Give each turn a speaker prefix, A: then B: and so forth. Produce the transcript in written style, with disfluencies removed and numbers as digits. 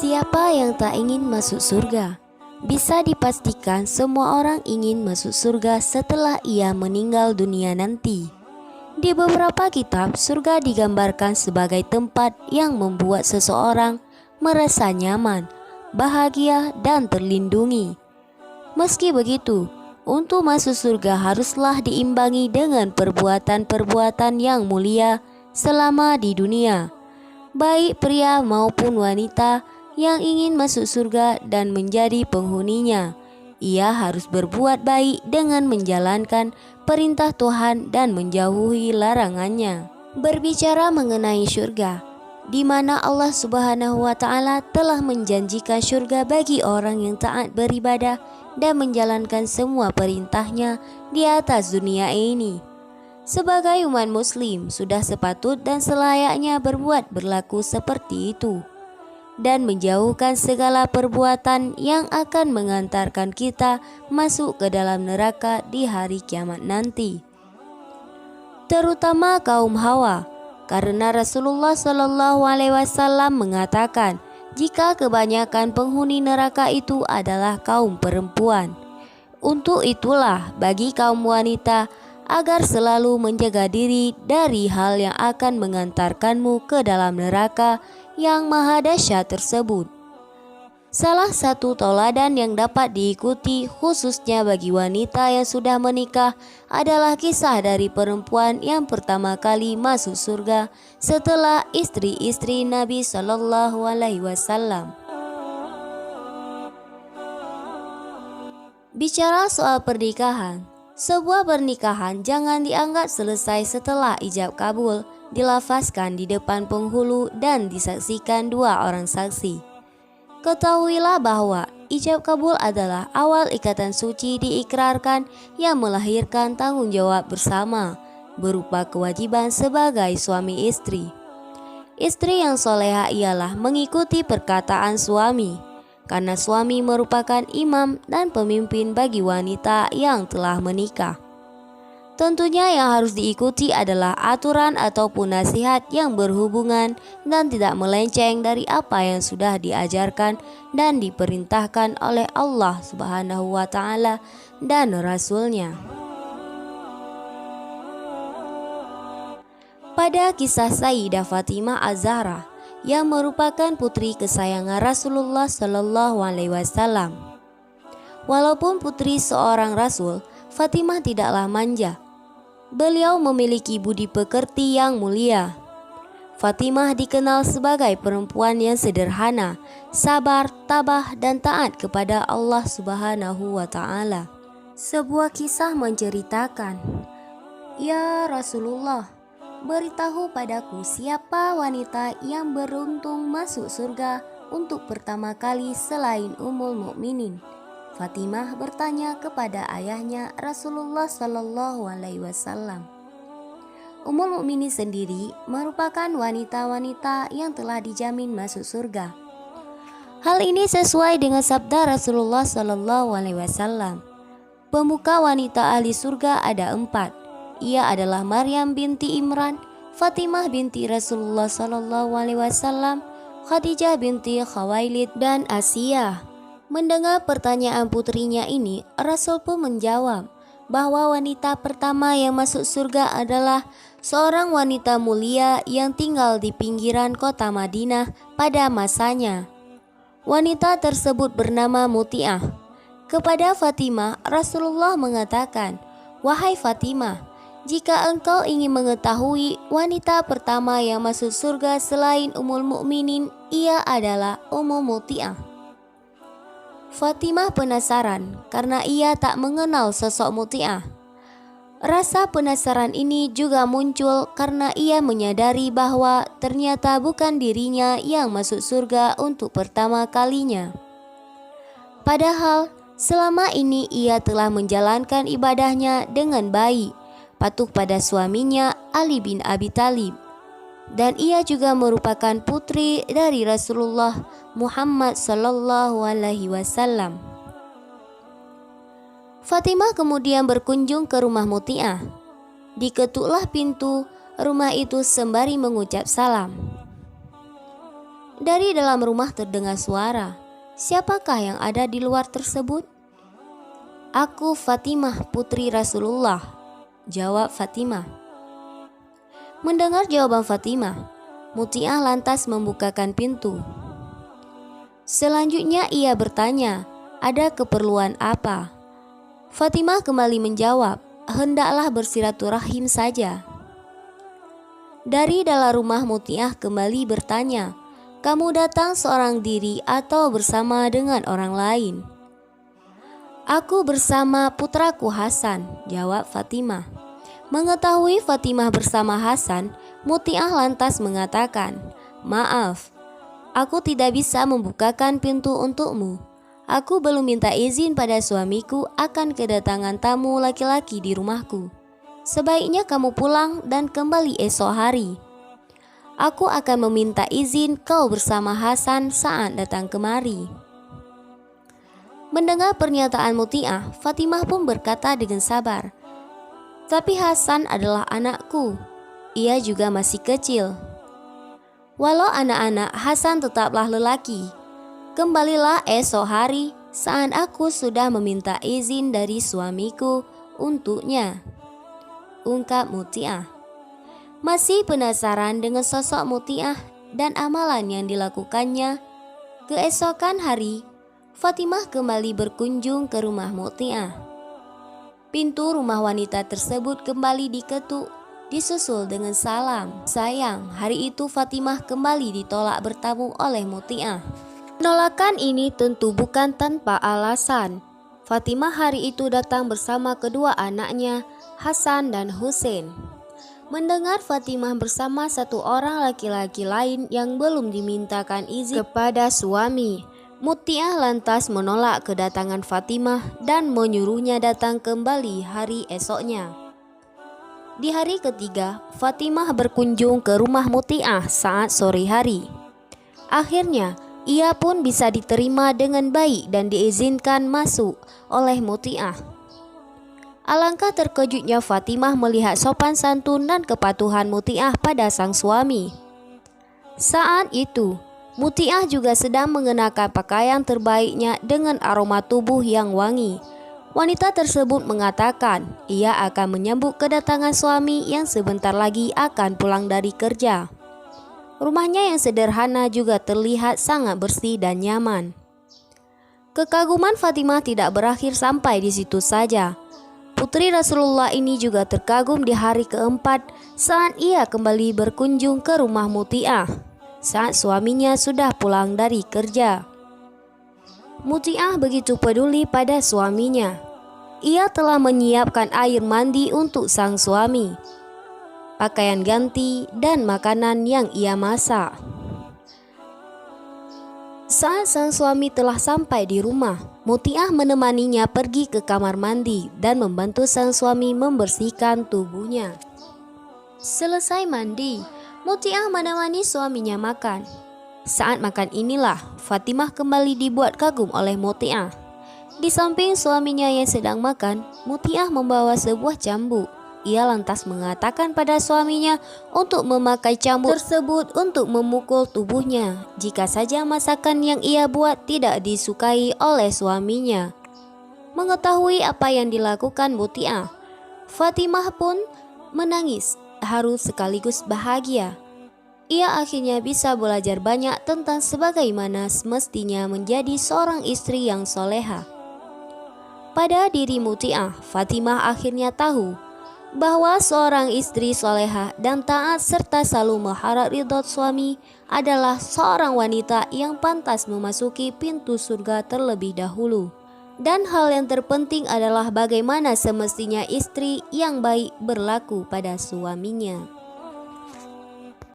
A: Siapa yang tak ingin masuk surga? Bisa dipastikan semua orang ingin masuk surga setelah ia meninggal dunia nanti. Di beberapa kitab, surga digambarkan sebagai tempat yang membuat seseorang merasa nyaman, bahagia, dan terlindungi. Meski begitu, untuk masuk surga haruslah diimbangi dengan perbuatan-perbuatan yang mulia selama di dunia. Baik pria maupun wanita yang ingin masuk surga dan menjadi penghuninya, ia harus berbuat baik dengan menjalankan perintah Tuhan dan menjauhi larangannya. Berbicara mengenai surga, di mana Allah Subhanahu wa Ta'ala telah menjanjikan surga bagi orang yang taat beribadah dan menjalankan semua perintahnya di atas dunia ini. Sebagai umat muslim, sudah sepatut dan selayaknya berlaku seperti itu dan menjauhkan segala perbuatan yang akan mengantarkan kita masuk ke dalam neraka di hari kiamat nanti. Terutama kaum Hawa, karena Rasulullah Shallallahu Alaihi Wasallam mengatakan, jika kebanyakan penghuni neraka itu adalah kaum perempuan. Untuk itulah bagi kaum wanita agar selalu menjaga diri dari hal yang akan mengantarkanmu ke dalam neraka yang maha dahsyat tersebut. Salah satu tauladan yang dapat diikuti khususnya bagi wanita yang sudah menikah adalah kisah dari perempuan yang pertama kali masuk surga setelah istri-istri Nabi Shallallahu Alaihi Wasallam. Bicara soal pernikahan, sebuah pernikahan jangan dianggap selesai setelah ijab kabul dilafazkan di depan penghulu dan disaksikan dua orang saksi. Ketahuilah bahwa ijab kabul adalah awal ikatan suci diikrarkan yang melahirkan tanggung jawab bersama, berupa kewajiban sebagai suami istri. Istri yang soleha ialah mengikuti perkataan suami, karena suami merupakan imam dan pemimpin bagi wanita yang telah menikah. Tentunya yang harus diikuti adalah aturan ataupun nasihat yang berhubungan dan tidak melenceng dari apa yang sudah diajarkan dan diperintahkan oleh Allah Subhanahu wa Ta'ala dan Rasul-Nya. Pada kisah Sayyidah Fatimah Az-Zahra yang merupakan putri kesayangan Rasulullah Shallallahu Alaihi Wasallam, walaupun putri seorang Rasul, Fatimah tidaklah manja. Beliau memiliki budi pekerti yang mulia. Fatimah dikenal sebagai perempuan yang sederhana, sabar, tabah, dan taat kepada Allah Subhanahu wa Ta'ala. Sebuah kisah menceritakan, "Ya Rasulullah, beritahu padaku siapa wanita yang beruntung masuk surga untuk pertama kali selain Ummul Mukminin?" Fatimah bertanya kepada ayahnya Rasulullah Shallallahu Alaihi Wasallam. Ummul Mukminin sendiri merupakan wanita-wanita yang telah dijamin masuk surga. Hal ini sesuai dengan sabda Rasulullah Shallallahu Alaihi Wasallam. Pemuka wanita ahli surga ada 4. Ia adalah Maryam binti Imran, Fatimah binti Rasulullah Shallallahu Alaihi Wasallam, Khadijah binti Khawailid, dan Asiyah. Mendengar pertanyaan putrinya ini, Rasul pun menjawab bahwa wanita pertama yang masuk surga adalah seorang wanita mulia yang tinggal di pinggiran kota Madinah pada masanya. Wanita tersebut bernama Muti'ah. Kepada Fatimah, Rasulullah mengatakan, "Wahai Fatimah, jika engkau ingin mengetahui wanita pertama yang masuk surga selain Ummul Mukminin, ia adalah Ummu Muti'ah." Fatimah penasaran karena ia tak mengenal sosok Muti'ah. Rasa penasaran ini juga muncul karena ia menyadari bahwa ternyata bukan dirinya yang masuk surga untuk pertama kalinya. Padahal selama ini ia telah menjalankan ibadahnya dengan baik, patuh pada suaminya Ali bin Abi Thalib. Dan ia juga merupakan putri dari Rasulullah Muhammad Sallallahu Alaihi Wasallam. Fatimah kemudian berkunjung ke rumah Muti'ah. Diketuklah pintu rumah itu sembari mengucap salam. Dari dalam rumah terdengar suara. Siapakah yang ada di luar tersebut? Aku Fatimah, putri Rasulullah, jawab Fatimah. Mendengar jawaban Fatimah, Muti'ah lantas membukakan pintu. Selanjutnya ia bertanya, ada keperluan apa? Fatimah kembali menjawab, hendaklah bersiraturahim saja. Dari dalam rumah Muti'ah kembali bertanya, kamu datang seorang diri atau bersama dengan orang lain? Aku bersama putraku Hasan, jawab Fatimah. Mengetahui Fatimah bersama Hasan, Muti'ah lantas mengatakan, maaf, aku tidak bisa membukakan pintu untukmu. Aku belum minta izin pada suamiku akan kedatangan tamu laki-laki di rumahku. Sebaiknya kamu pulang dan kembali esok hari. Aku akan meminta izin kau bersama Hasan saat datang kemari. Mendengar pernyataan Muti'ah, Fatimah pun berkata dengan sabar, tapi Hasan adalah anakku. Ia juga masih kecil. Walau anak-anak, Hasan tetaplah lelaki. Kembalilah esok hari saat aku sudah meminta izin dari suamiku untuknya, ungkap Muti'ah. Masih penasaran dengan sosok Muti'ah dan amalan yang dilakukannya, keesokan hari Fatimah kembali berkunjung ke rumah Muti'ah. Pintu rumah wanita tersebut kembali diketuk, disusul dengan salam. Sayang, hari itu Fatimah kembali ditolak bertamu oleh Muti'ah. Penolakan ini tentu bukan tanpa alasan. Fatimah hari itu datang bersama kedua anaknya, Hasan dan Husain. Mendengar Fatimah bersama satu orang laki-laki lain yang belum dimintakan izin kepada suami, Muti'ah lantas menolak kedatangan Fatimah dan menyuruhnya datang kembali hari esoknya. Di hari ketiga, Fatimah berkunjung ke rumah Muti'ah saat sore hari. Akhirnya, ia pun bisa diterima dengan baik dan diizinkan masuk oleh Muti'ah. Alangkah terkejutnya Fatimah melihat sopan santun dan kepatuhan Muti'ah pada sang suami. Saat itu, Muti'ah juga sedang mengenakan pakaian terbaiknya dengan aroma tubuh yang wangi. Wanita tersebut mengatakan ia akan menyambut kedatangan suami yang sebentar lagi akan pulang dari kerja. Rumahnya yang sederhana juga terlihat sangat bersih dan nyaman. Kekaguman Fatimah tidak berakhir sampai di situ saja. Putri Rasulullah ini juga terkagum di hari keempat saat ia kembali berkunjung ke rumah Muti'ah saat suaminya sudah pulang dari kerja. Muti'ah begitu peduli pada suaminya. Ia telah menyiapkan air mandi untuk sang suami, pakaian ganti, dan makanan yang ia masak. Saat sang suami telah sampai di rumah, Muti'ah menemaninya pergi ke kamar mandi dan membantu sang suami membersihkan tubuhnya. Selesai mandi, Muti'ah menemani suaminya makan. Saat makan inilah Fatimah kembali dibuat kagum oleh Muti'ah. Di samping suaminya yang sedang makan, Muti'ah membawa sebuah cambuk. Ia lantas mengatakan pada suaminya untuk memakai cambuk tersebut untuk memukul tubuhnya jika saja masakan yang ia buat tidak disukai oleh suaminya. Mengetahui apa yang dilakukan Muti'ah, Fatimah pun menangis, haru sekaligus bahagia. Ia akhirnya bisa belajar banyak tentang sebagaimana semestinya menjadi seorang istri yang soleha. Pada diri Muti'ah, Fatimah akhirnya tahu bahwa seorang istri soleha dan taat serta selalu mengharap ridho suami adalah seorang wanita yang pantas memasuki pintu surga terlebih dahulu. Dan hal yang terpenting adalah bagaimana semestinya istri yang baik berlaku pada suaminya.